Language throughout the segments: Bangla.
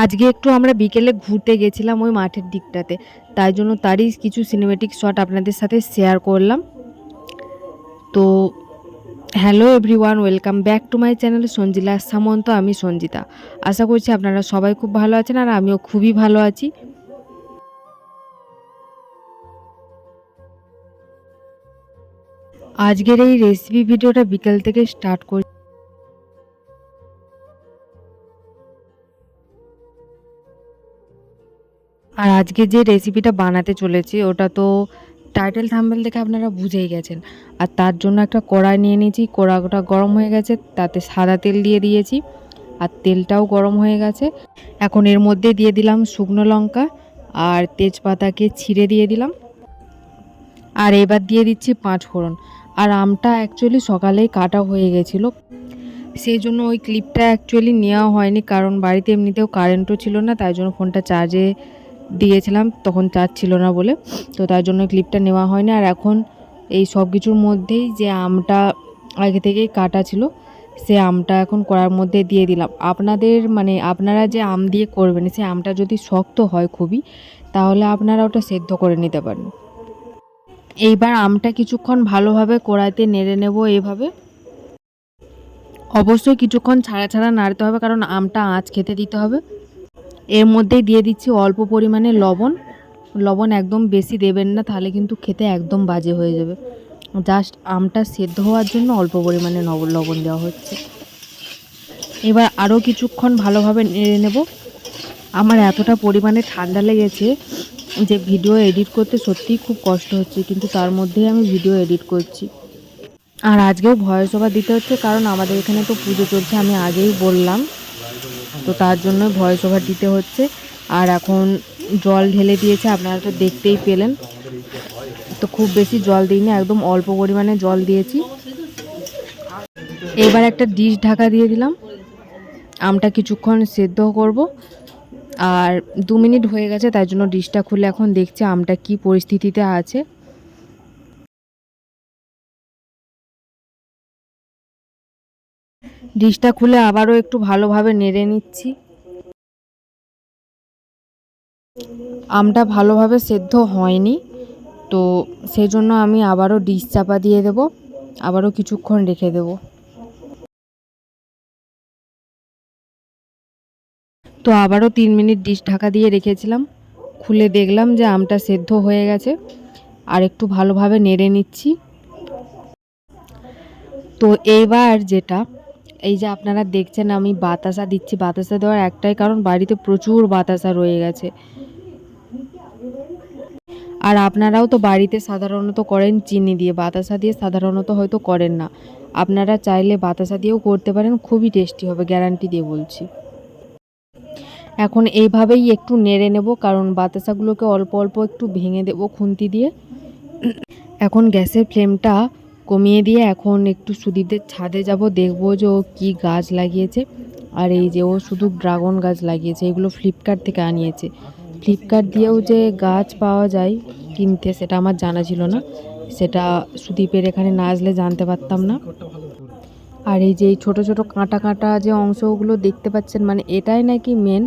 আজকে একটু আমরা বিকেলে ঘুরতে গেছিলাম ওই মাঠের দিকটাতে, তাই জন্য তারই কিছু সিনেমেটিক শট আপনাদের সাথে শেয়ার করলাম। তো hello everyone, welcome back to my channel Sanjilash Samanta. আমি সঞ্জিতা। আশা করছি আপনারা সবাই খুব ভালো আছেন আর আমিও খুবই ভালো আছি। আজকের এই রেসিপি ভিডিওটা বিকেল থেকে স্টার্ট করছি। আর আজকে যে রেসিপিটা বানাতে চলেছি ওটা তো টাইটেল থাম্বনেল দেখে আপনারা বুঝেই গেছেন। আর তার জন্য একটা কড়াই নিয়ে নিয়েছি, কড়াটা গরম হয়ে গেছে, তাতে সাদা তেল দিয়ে দিয়েছি আর তেলটাও গরম হয়ে গেছে। এখন এর মধ্যে দিয়ে দিলাম শুকনো লঙ্কা আর তেজপাতাকে ছিঁড়ে দিয়ে দিলাম। আর এবার দিয়ে দিচ্ছি 5 ফোড়ন। আর আমটা অ্যাকচুয়ালি সকালেই কাটা হয়ে গেছিলো, সেই জন্য ওই ক্লিপটা অ্যাকচুয়ালি নেওয়া হয়নি, কারণ বাড়িতে এমনিতেও কারেন্টও ছিল না, তাই জন্য ফোনটা চার্জে দিয়েছিলাম, তখন চার্জ ছিল না বলে, তো তার জন্য ক্লিপটা নেওয়া হয়নি। আর এখন এই সব কিছুর মধ্যেই যে আমটা আগে থেকেই কাটা ছিল সে আমটা এখন কড়ার মধ্যে দিয়ে দিলাম। আপনারা যে আম দিয়ে করবেন সে আমটা যদি শক্ত হয় খুবই, তাহলে আপনারা ওটা সেদ্ধ করে নিতে পারেন। এইবার আমটা কিছুক্ষণ ভালোভাবে কড়াইতে নেড়ে নেব এইভাবে। অবশ্যই কিছুক্ষণ ছাড়া ছাড়া নাড়তে হবে, কারণ আমটা আঁচ খেতে দিতে হবে। এর মধ্যেই দিয়ে দিচ্ছি অল্প পরিমাণে লবণ একদম বেশি দেবেন না, তাহলে কিন্তু খেতে একদম বাজে হয়ে যাবে। জাস্ট আমটা সেদ্ধ হওয়ার জন্য অল্প পরিমাণে লবণ দেওয়া হচ্ছে। এবার আরও কিছুক্ষণ ভালোভাবে নেড়ে নেব। আমার এতটা পরিমাণে ঠান্ডা লেগেছে যে ভিডিও এডিট করতে সত্যিই খুব কষ্ট হচ্ছে, কিন্তু তার মধ্যেই আমি ভিডিও এডিট করছি। আর আজকেও ভয়েস ওভার দিতে হচ্ছে, কারণ আমাদের এখানে তো পুজো চলছে, আমি আগেই বললাম, তো তার জন্য ভয়েস ওভার দিতে হচ্ছে। আর এখন জল ঢেলে দিয়েছে, আপনারা তো দেখতেই পেলেন। তো খুব বেশি জল দিইনি, একদম অল্প পরিমাণে জল দিয়েছি। এবার একটা ডিশ ঢাকা দিয়ে দিলাম, আমটা কিছুক্ষণ সেদ্ধ করব। আর 2 মিনিট হয়ে গেছে, তাই জন্য ডিশটা খুলে এখন দেখছি আমটা কি পরিস্থিতিতে আছে। ডিশটা খুলে আবারও একটু ভালোভাবে নেড়ে নিচ্ছি। আমটা ভালোভাবে সেদ্ধ হয়নি, তো সেই জন্য আমি আবারও ডিশ চাপা দিয়ে দেব, আবারও কিছুক্ষণ রেখে দেব। তো আবারও 3 মিনিট ডিশ ঢাকা দিয়ে রেখেছিলাম, খুলে দেখলাম যে আমটা সেদ্ধ হয়ে গেছে। আর একটু ভালোভাবে নেড়ে নিচ্ছি। তো এইবার যেটা, এই যে আপনারা দেখছেন আমি বাতাসা দিচ্ছি, বাতাসা দেওয়ার একটাই কারণ বাড়িতে প্রচুর বাতাসা রয়ে গেছে। আর আপনারাও তো বাড়িতে সাধারণত করেন চিনি দিয়ে, বাতাসা দিয়ে সাধারণত হয়তো করেন না। আপনারা চাইলে বাতাসা দিয়েও করতে পারেন, খুবই টেস্টি হবে, গ্যারান্টি দিয়ে বলছি। এখন এইভাবেই একটু নেড়ে নেব, কারণ বাতাসাগুলোকে অল্প অল্প একটু ভেঙে দেব খুন্তি দিয়ে। এখন গ্যাসের ফ্লেমটা কমিয়ে দিয়ে এখন একটু সুদীপদের ছাদে যাব, দেখবো যে ও কী গাছ লাগিয়েছে। আর এই যে ও শুধু ড্রাগন গাছ লাগিয়েছে, এগুলো ফ্লিপকার্ট থেকে আনিয়েছে। ফ্লিপকার্ট দিয়েও যে গাছ পাওয়া যায় কিনতে, সেটা আমার জানা ছিল না, সেটা সুদীপের এখানে না আসলে জানতে পারতাম না। আর এই যে এই ছোটো ছোটো কাঁটা কাঁটা যে অংশগুলো দেখতে পাচ্ছেন, মানে এটাই নাকি মেন,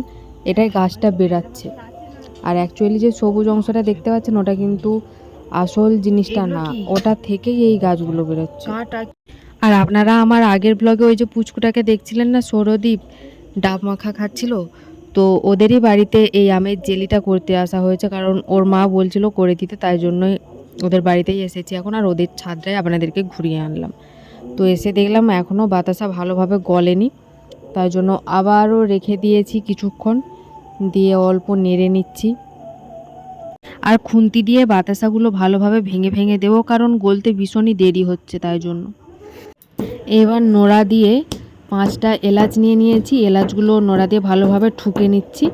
এটাই গাছটা বেরাচ্ছে। আর অ্যাকচুয়ালি যে সবুজ অংশটা দেখতে পাচ্ছেন ওটা কিন্তু আসল জিনিসটা না, ওটা থেকেই এই গাছগুলো বেরোচ্ছে। আর আপনারা আমার আগের ব্লগে ওই যে পুচকুটাকে দেখছিলেন না, সৌরদীপ ডাব মাখা খাচ্ছিল, তো ওদেরই বাড়িতে এই আমের জেলিটা করতে আসা হয়েছে, কারণ ওর মা বলছিল করে দিতে, তাই জন্যই ওদের বাড়িতেই এসেছি এখন। আর ওদের ছাদটায় আপনাদেরকে ঘুরিয়ে আনলাম। তো এসে দেখলাম এখনও বাতাসা ভালোভাবে গলেনি, তাই জন্য আবারও রেখে দিয়েছি কিছুক্ষণ, দিয়ে অল্প নেড়ে নিচ্ছি। আর খুন্তি দিয়ে বাতাসাগুলো ভালোভাবে ভেঙে ভেঙে দেবো, কারণ গলতে ভীষণই দেরি হচ্ছে, তাই জন্য। এবার নোড়া দিয়ে 5টা এলাচ নিয়ে নিয়েছি, এলাচগুলো নোড়া দিয়ে ভালোভাবে ঠুকে নিচ্ছি।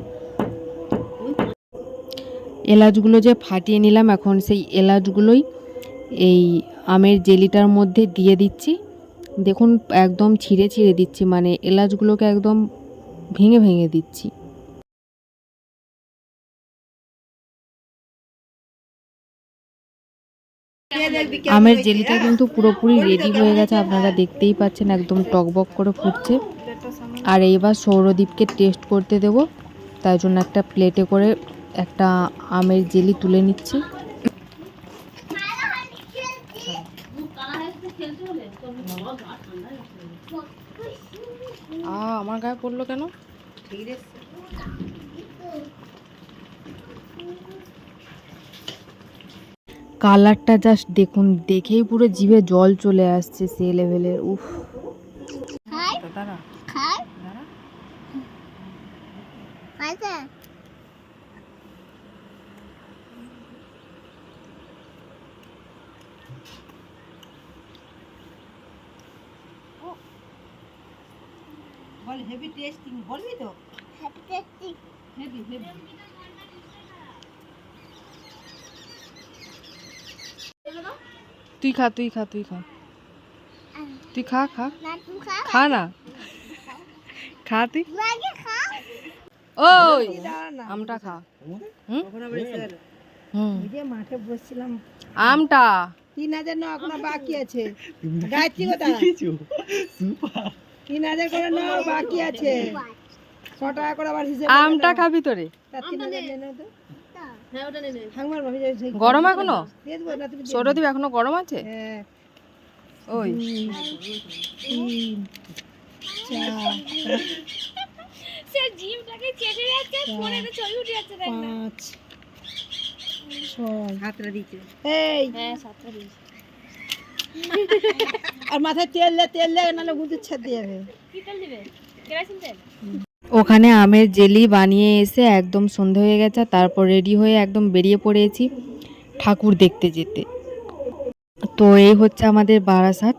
এলাচগুলো যে ফাটিয়ে নিলাম, এখন সেই এলাচগুলোই এই আমের জেলিটার মধ্যে দিয়ে দিচ্ছি। দেখুন একদম ছিঁড়ে ছিঁড়ে দিচ্ছি, মানে এলাচগুলোকে একদম ভেঙে ভেঙে দিচ্ছি। আমের জেলিটা কিন্তু পুরোপুরি রেডি হয়ে গেছে, আপনারা দেখতেই পাচ্ছেন একদম টকবক করে ফুটছে। আর এইবার সৌরদীপকে টেস্ট করতে দেব, তাই জন্য একটা প্লেটে করে একটা আমের জেলি তুলে নিচ্ছি। আমার গায়ে পড়লো কেন? কালারটা জাস্ট দেখুন, দেখেই পুরো জিভে জল চলে আসছে সে লেভেলের। উফ, বল হেভি টেস্টিং, বলবি তো হেভি টেস্টিং, হেভি হেভি। তুই খা, তুই খা, তুই খা, তুই খা, খা খা না, খা তুই। ওই আমটা খা। মাঠে বসছিলাম, আমটা 3000 না এখনো বাকি আছে। গায়ত্রী কথা 3000 করে না বাকি আছে, 100 টাকা করে আবার হিসাব। আমটা খাবি তোরে? গরম এখনো? সৌরদীপ এখনো গরম আছে? ওই সে জিমটাকে চেটে যাচ্ছে, ফোনে ছবি উঠে যাচ্ছে, দেখ না। 5 6 হাতটা দিতে, এই হ্যাঁ সাতটা দিয়েছে। আর মাথায় তেল দে নালে গুঁতো ছেদ দিয়ে যাবে। কি তেল দিবে? কেরাসিন তেল। ওখানে আমের জেলি বানিয়ে এসে একদম সন্ধে হয়ে গেছে, তারপর রেডি হয়ে একদম বেরিয়ে পড়েছি ঠাকুর দেখতে যেতে। তো এই হচ্ছে আমাদের বারাসাত,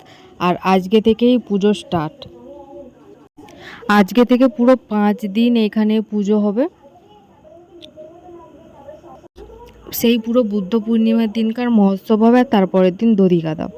আর আজকে থেকেই পুজো স্টার্ট। আজকে থেকে পুরো 5 দিন এখানে পুজো হবে। সেই পুরো বুদ্ধ পূর্ণিমার দিনকার মহোৎসব হবে, আর তারপরের দিন দধি গাদা।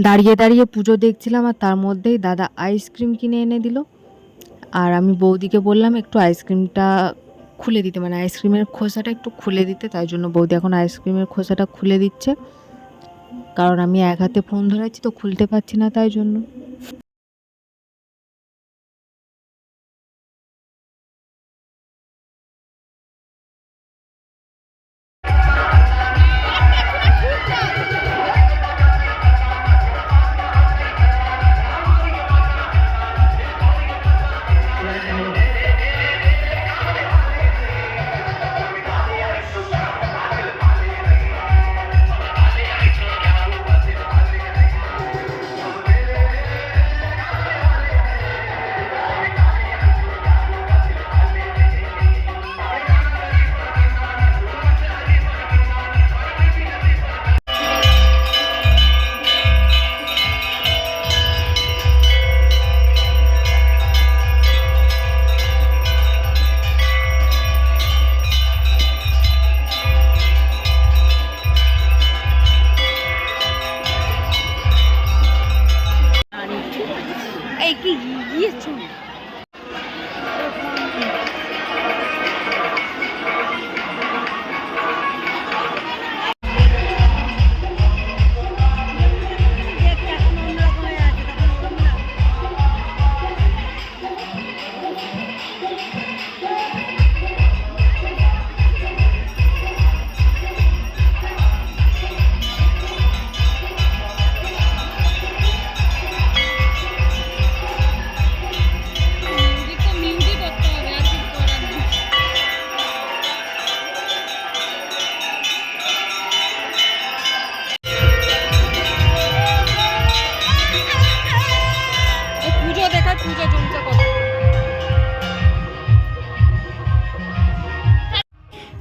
দাঁড়িয়ে দাঁড়িয়ে পুজো দেখছিলাম, আর তার মধ্যেই দাদা আইসক্রিম কিনে এনে দিল। আর আমি বৌদিকে বললাম একটু আইসক্রিমটা খুলে দিতে, মানে আইসক্রিমের খোসাটা একটু খুলে দিতে, তাই জন্য বৌদি এখন আইসক্রিমের খোসাটা খুলে দিচ্ছে। কারণ আমি এক হাতে ফোন ধরেছি তো খুলতে পারছি না, তাই জন্য।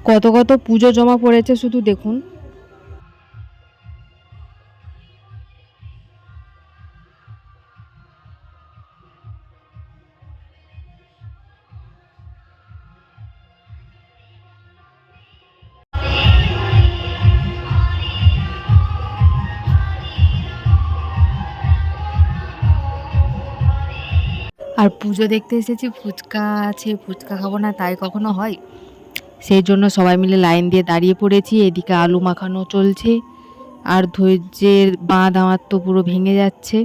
কত কত পুজো জমা পড়েছে শুধু দেখুন। আর পুজো দেখতে এসেছি, ফুচকা আছে, ফুচকা খাবো না তাই কখনো হয়? সেই জন্য সবাই মিলে লাইন দিয়ে দাঁড়িয়ে পড়েছি। এদিকে আলু মাখানো চলছে, আর ধৈর্যের বাঁধ আমার তো পুরো ভেঙে যাচ্ছে।